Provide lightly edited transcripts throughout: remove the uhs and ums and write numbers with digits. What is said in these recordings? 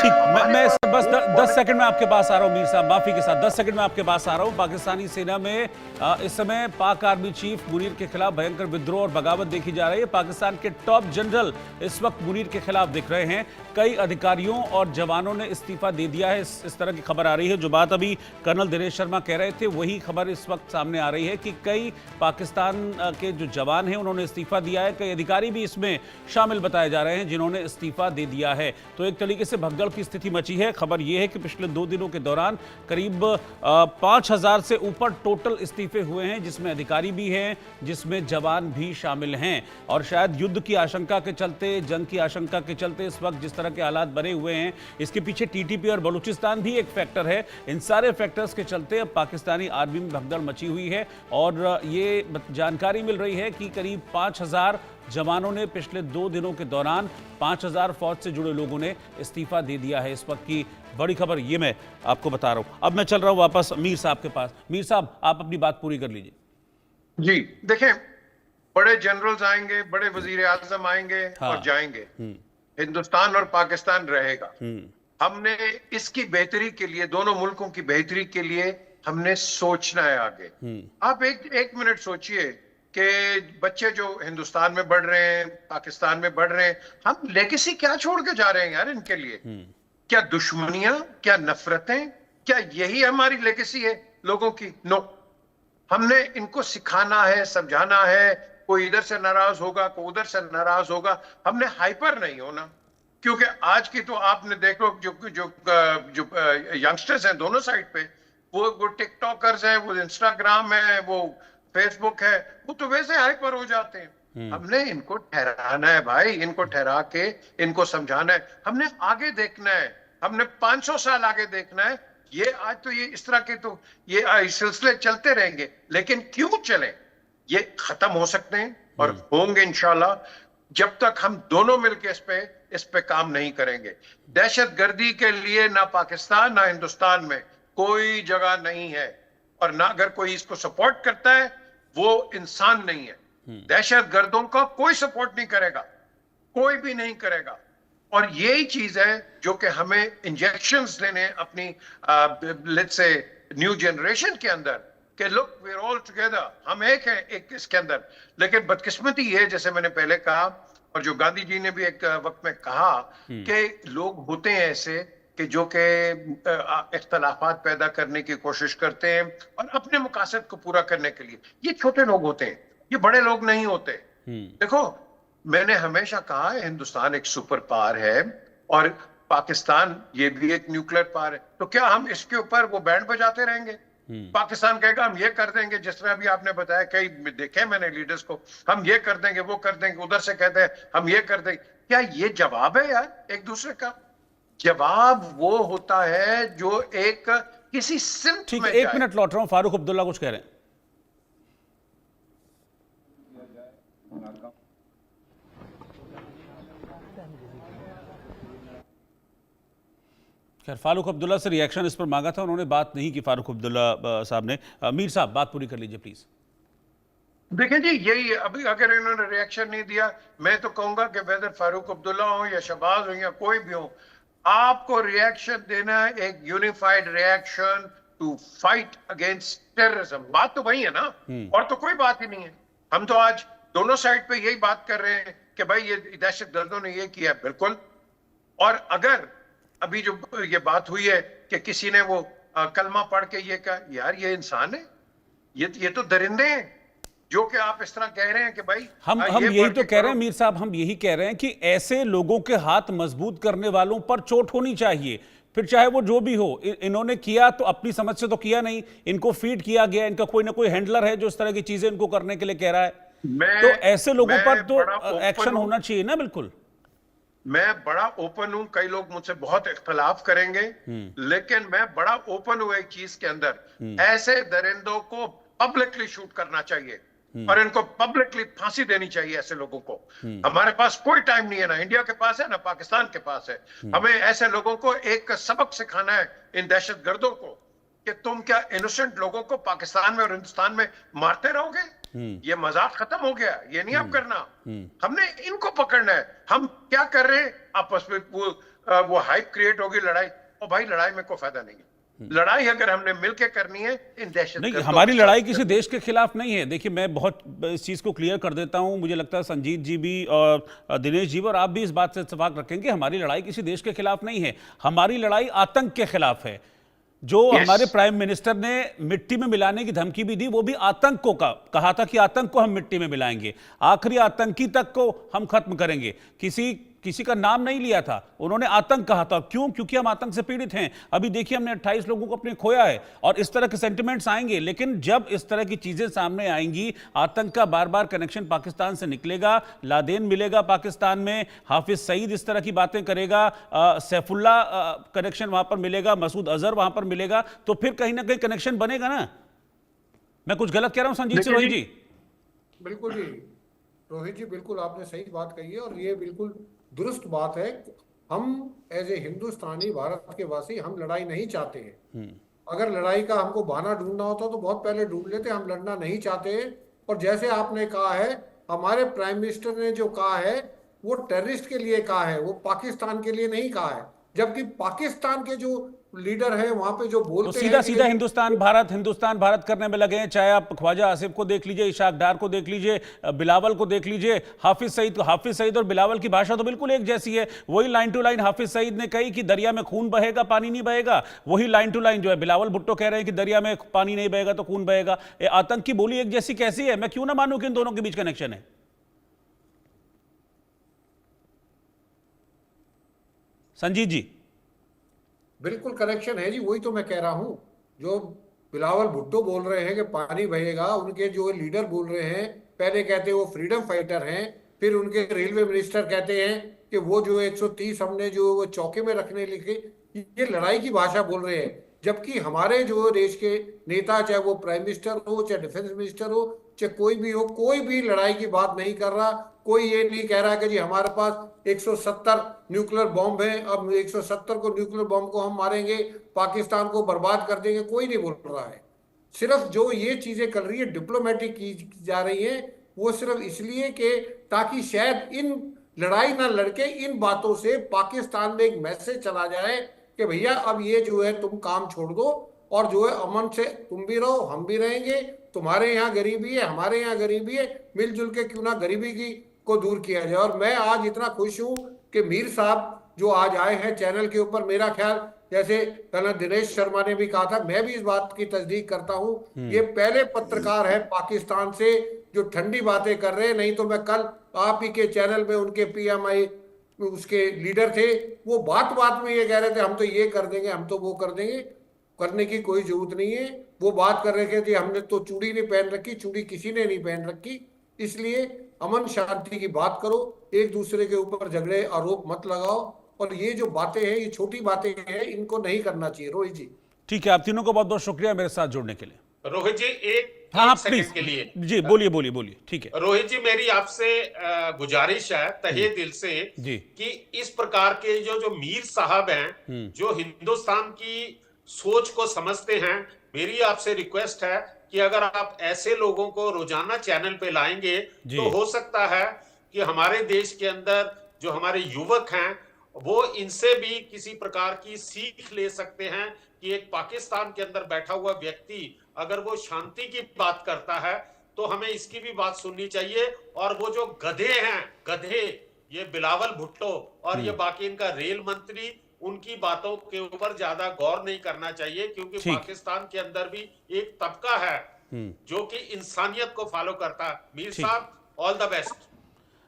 ठीक, हमारे मैं पास बस वो 10 सेकंड में आपके पास आ रहा हूं मीर साहब, माफी के साथ 10 सेकंड में आपके पास आ रहा हूं। पाकिस्तानी सेना में इस समय पाक आर्मी चीफ मुनीर के खिलाफ भयंकर विद्रोह और बगावत देखी जा रही है। पाकिस्तान के टॉप जनरल इस वक्त मुनीर के खिलाफ दिख रहे हैं। कई अधिकारियों और जवानों ने इस्तीफा दे दिया है, इस तरह की खबर आ रही है। जो बात अभी कर्नल दिनेश शर्मा कह रहे थे वही खबर इस वक्त सामने आ रही है कि कई पाकिस्तान के जो जवान हैं उन्होंने इस्तीफा दिया है। कई अधिकारी भी इसमें शामिल बताए जा रहे हैं जिन्होंने इस्तीफा दे दिया है। तो एक तरीके से भगदड़ की स्थिति मची है। खबर यह है कि पिछले 2 दिनों के दौरान करीब 5000 से ऊपर टोटल इस्तीफे हुए हैं, जिसमें अधिकारी भी हैं, जिसमें जवान भी शामिल हैं। और शायद युद्ध की आशंका के चलते, जंग की आशंका के चलते इस वक्त जिस तरह के हालात बने हुए हैं, इसके पीछे टीटीपी और बलूचिस्तान भी एक फैक्टर है। इन सारे फैक्टर्स के चलते अब पाकिस्तानी आर्मी में भगदड़ मची हुई है। और ये जानकारी मिल रही है कि करीब 5000 जवानों ने पिछले 2 दिनों के दौरान 5000 फौज से जुड़े लोगों ने इस्तीफा दे दिया है। इस वक्त की बड़ी खबर ये मैं आपको बता रहा हूं। अब मैं चल रहा हूं वापस मीर साहब के पास। मीर साहब, आप अपनी बात पूरी कर लीजिए। जी देखें, बड़े जनरल्स आएंगे, बड़े वजीर आजम आएंगे और जाएंगे। हिंदुस्तान और पाकिस्तान रहेगा। हमने इसकी बेहतरी के लिए, दोनों मुल्कों की बेहतरी के लिए हमने सोचना है आगे। आप एक मिनट सोचिए कि बच्चे जो हिंदुस्तान में बढ़ रहे हैं, पाकिस्तान में बढ़ रहे हैं, हम लेगेसी क्या छोड़ के जा रहे हैं यार इनके लिए? क्या दुश्मनियां, क्या नफरतें, क्या यही हमारी लेगेसी है लोगों की? नो, हमने इनको सिखाना है, समझाना है। कोई इधर से नाराज होगा, कोई उधर से नाराज होगा। हमने हाइपर नहीं होना, क्योंकि आज की तो आपने देख लो जो जो जो यंगस्टर्स हैं दोनों साइड पे, वो टिकटॉकर्स हैं, वो इंस्टाग्राम है, वो फेसबुक है, वो तो वैसे हाइपर हो जाते हैं। हमने इनको ठहराना है भाई, इनको ठहरा के इनको समझाना है। हमने आगे देखना है, हमने 500 साल आगे देखना है। ये आज तो ये इस तरह के तो ये सिलसिले चलते रहेंगे, लेकिन क्यों चले? ये खत्म हो सकते हैं और होंगे इंशाल्लाह, जब तक हम दोनों मिलकर इस पे काम नहीं करेंगे। दहशतगर्दी के लिए ना पाकिस्तान ना हिंदुस्तान में कोई जगह नहीं है, और ना अगर कोई इसको सपोर्ट करता है वो इंसान नहीं है। दहशतगर्दों का कोई सपोर्ट नहीं करेगा, कोई भी नहीं करेगा। और यही चीज है जो कि हमें इंजेक्शंस देने अपनी लेट्स से न्यू जनरेशन के अंदर, कि look we are all together, हम एक हैं एक इसके अंदर। लेकिन बदकिस्मती ये, जैसे मैंने पहले कहा और जो गांधी जी ने भी एक वक्त में कहा, कि लोग होते हैं ऐसे कि जो कि इख्तलाफात पैदा करने की कोशिश करते हैं और अपने मकासद को पूरा करने के लिए। ये छोटे लोग होते हैं, ये बड़े लोग नहीं होते। देखो, मैंने हमेशा कहा है हिंदुस्तान एक सुपर पावर है और पाकिस्तान ये भी एक न्यूक्लियर पावर है। तो क्या हम इसके ऊपर वो बैंड बजाते रहेंगे? पाकिस्तान कहेगा हम ये कर देंगे, जिस तरह अभी आपने बताया, कई देखे मैंने लीडर्स को, हम ये कर देंगे, वो कर देंगे, उधर से कहते हैं हम ये कर देंगे। क्या ये जवाब है यार एक दूसरे का? जवाब वो होता है जो एक किसी सिमत ठीक में है, 1 मिनट लौट रहा हूं। फारूक अब्दुल्ला कुछ कह रहे हैं। खैर, फारूक अब्दुल्ला से रिएक्शन इस पर मांगा था, उन्होंने बात नहीं की फारूक अब्दुल्ला साहब ने। मीर साहब, बात पूरी कर लीजिए प्लीज। देखें जी, यही अभी अगर इन्होंने रिएक्शन नहीं दिया, मैं तो कहूंगा कि वेदर फारूक अब्दुल्ला हो या शहबाज हो या कोई भी हो, आपको रिएक्शन देना है एक unified reaction to fight against terrorism. बात तो वही है ना, और तो कोई बात ही नहीं है। हम तो आज दोनों साइड पे यही बात कर रहे हैं कि भाई ये दहशतगर्दों ने ये किया, बिल्कुल। और अगर अभी जो ये बात हुई है कि किसी ने वो कलमा पढ़ के ये कहा, यार ये इंसान है, ये तो दरिंदे हैं जो कि आप इस तरह कह रहे हैं कि भाई हम यही तो कह रहे हैं मीर साहब, हम यही कह रहे हैं कि ऐसे लोगों के हाथ मजबूत करने वालों पर चोट होनी चाहिए, फिर चाहे वो जो भी हो। इन्होंने किया तो अपनी समझ से तो किया नहीं, इनको फीड किया गया, इनका कोई ना कोई हैंडलर है जो इस तरह की चीजें इनको करने के लिए कह रहा है। तो ऐसे लोगों पर तो एक्शन होना चाहिए ना। बिल्कुल, मैं बड़ा ओपन हूं, कई लोग मुझसे बहुत इख्तलाफ करेंगे, लेकिन मैं बड़ा ओपन हूं एक चीज के अंदर, ऐसे दरिंदों को पब्लिकली शूट करना चाहिए और इनको पब्लिकली फांसी देनी चाहिए ऐसे लोगों को। हमारे पास कोई टाइम नहीं है, ना इंडिया के पास है ना पाकिस्तान के पास है। हमें ऐसे लोगों को एक सबक सिखाना है, इन दहशतगर्दों को, कि तुम क्या इनोसेंट लोगों को पाकिस्तान में और हिंदुस्तान में मारते रहोगे? ये मजाक खत्म हो गया, ये नहीं आप करना। हमने इनको पकड़ना है। हम क्या कर रहे हैं, आपस में वो हाइप क्रिएट होगी, लड़ाई। और भाई लड़ाई में कोई फायदा नहीं है। लड़ाई अगर हमने मिलकर करनी है इन दहशत नहीं, हमारी लड़ाई किसी देश के खिलाफ नहीं है। देखिए, मैं बहुत इस चीज को क्लियर कर देता हूं। मुझे लगता है संजीत जी भी और दिनेश जी भी और आप भी इस बात से इत्तेफाक रखेंगे, हमारी लड़ाई किसी देश के खिलाफ नहीं है। हमारी लड़ाई आतंक के खिलाफ है। जो हमारे प्राइम मिनिस्टर ने मिट्टी में मिलाने की धमकी भी दी, वो भी आतंक को कहा था कि आतंक को हम मिट्टी में मिलाएंगे, आखिरी आतंकी तक को हम खत्म करेंगे। किसी का नाम नहीं लिया था, उन्होंने आतंक कहा था। क्यों? क्योंकि हम आतंक से पीड़ित हैं। अभी देखिए, हमने 28 लोगों को अपने खोया है और इस तरह के सेंटिमेंट्स आएंगे। लेकिन जब इस तरह की चीजें सामने आएंगी, आतंक का बार बार कनेक्शन पाकिस्तान से निकलेगा, लादेन मिलेगा पाकिस्तान में, हाफिज सईद इस तरह की बातें करेगा, सैफुल्ला कनेक्शन वहां पर मिलेगा, मसूद अजहर वहां पर मिलेगा, तो फिर कहीं ना कहीं कनेक्शन बनेगा ना। मैं कुछ गलत कह रहा हूं संजीत से रोहित जी? बिल्कुल जी रोहित जी, बिल्कुल आपने सही बात कही है और ये बिल्कुल दुरुस्त बात है। हम एज ए हिंदुस्तानी, भारत के वासी, हम लड़ाई नहीं चाहते हैं। अगर लड़ाई का हमको बहाना ढूंढना होता तो बहुत पहले ढूंढ लेते। हम लड़ना नहीं चाहते हैं। और जैसे आपने कहा है, हमारे प्राइम मिनिस्टर ने जो कहा है वो टेररिस्ट के लिए कहा है, वो पाकिस्तान के लिए नहीं कहा है। जबकि पाकिस्तान के जो लीडर है वहां पे जो बोलते तो सीधा सीधा हिंदुस्तान भारत करने में लगे हैं। चाहे आप ख्वाजा आसिफ को देख लीजिए, इशाक डार को देख लीजिए, बिलावल को देख लीजिए, हाफिज सईद और बिलावल की भाषा तो बिल्कुल एक जैसी है। वही line to line Hafiz Saeed ने कही कि दरिया में खून बहेगा, पानी नहीं बहेगा। वही लाइन टू लाइन जो है बिलावल भुट्टो कह रहे हैं कि दरिया में पानी नहीं बहेगा तो खून बहेगा। आतंक की बोली एक जैसी कैसी है? मैं क्यों ना मानूं कि इन दोनों के बीच कनेक्शन है। संजीत जी? बिल्कुल कनेक्शन है जी, वही तो मैं कह रहा हूं। जो बिलावल भुट्टो बोल रहे हैं कि पानी बहेगा, उनके जो लीडर बोल रहे हैं, पहले कहते हैं वो फ्रीडम फाइटर हैं, फिर उनके रेलवे मिनिस्टर कहते हैं कि वो जो 130 हमने जो वो चौके में रखने लिखे, ये लड़ाई की भाषा बोल रहे हैं। जबकि हमारे जो देश के नेता, चाहे वो प्राइम मिनिस्टर हो, चाहे डिफेंस मिनिस्टर हो, चाहे कोई भी हो, कोई भी लड़ाई की बात नहीं कर रहा। कोई ये नहीं कह रहा कि जी हमारे पास 170 न्यूक्लियर बॉम्ब है, अब 170 को न्यूक्लियर बॉम्ब को हम मारेंगे, पाकिस्तान को बर्बाद कर देंगे। कोई नहीं बोल रहा है। सिर्फ जो ये चीजें कर रही है, डिप्लोमेटिक की जा रही है, वो सिर्फ इसलिए कि ताकि शायद इन लड़ाई ना लड़के इन बातों से पाकिस्तान में एक मैसेज चला जाए कि भैया अब ये जो है तुम काम छोड़ दो और जो है अमन से तुम भी रहो, हम भी रहेंगे। तुम्हारे यहाँ गरीबी है, हमारे यहाँ गरीबी है, मिलजुल के क्यों ना गरीबी की को दूर किया जाए। और मैं आज इतना खुश हूं कि मीर साहब जो आज आए हैं चैनल के ऊपर, मेरा ख्याल जैसे कल दिनेश शर्मा ने भी कहा था, मैं भी इस बात की तस्दीक करता हूं, ये पहले पत्रकार है पाकिस्तान से जो ठंडी बातें कर रहे हैं। नहीं तो मैं कल आप ही के चैनल में, उनके PMI उसके लीडर थे, वो बात में ये कह रहे थे हम तो ये कर देंगे, हम तो वो कर देंगे। करने की कोई जरूरत नहीं है। वो बात कर रहे थे हमने तो चूड़ी नहीं पहन रखी, चूड़ी किसी ने नहीं पहन रखी। इसलिए अमन शांति की बात करो, एक दूसरे के ऊपर झगड़े आरोप मत लगाओ। और ये जो बातें हैं, ये छोटी बातें हैं, इनको नहीं करना चाहिए। रोहित जी? ठीक है, आप तीनों को बहुत बहुत शुक्रिया मेरे साथ जुड़ने के लिए। रोहित जी एक सेकंड के लिए जी बोलिए। ठीक है रोहित जी, मेरी आपसे गुजारिश है तहे दिल से कि इस प्रकार के जो मीर साहब हैं, जो हिंदुस्तान की सोच को समझते हैं, मेरी आपसे रिक्वेस्ट है कि अगर आप ऐसे लोगों को रोजाना चैनल पे लाएंगे तो हो सकता है कि हमारे देश के अंदर जो हमारे युवक हैं वो इनसे भी किसी प्रकार की सीख ले सकते हैं कि एक पाकिस्तान के अंदर बैठा हुआ व्यक्ति अगर वो शांति की बात करता है तो हमें इसकी भी बात सुननी चाहिए। और वो जो गधे ये बिलावल भुट्टो और ये बाकी इनका रेल मंत्री, उनकी बातों के ऊपर ज्यादा गौर नहीं करना चाहिए, क्योंकि पाकिस्तान के अंदर भी एक तबका है जो कि इंसानियत को फॉलो करता है। मीर साहब, ऑल द बेस्ट।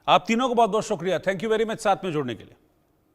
आप तीनों को बहुत बहुत शुक्रिया, थैंक यू वेरी मच साथ में जुड़ने के लिए।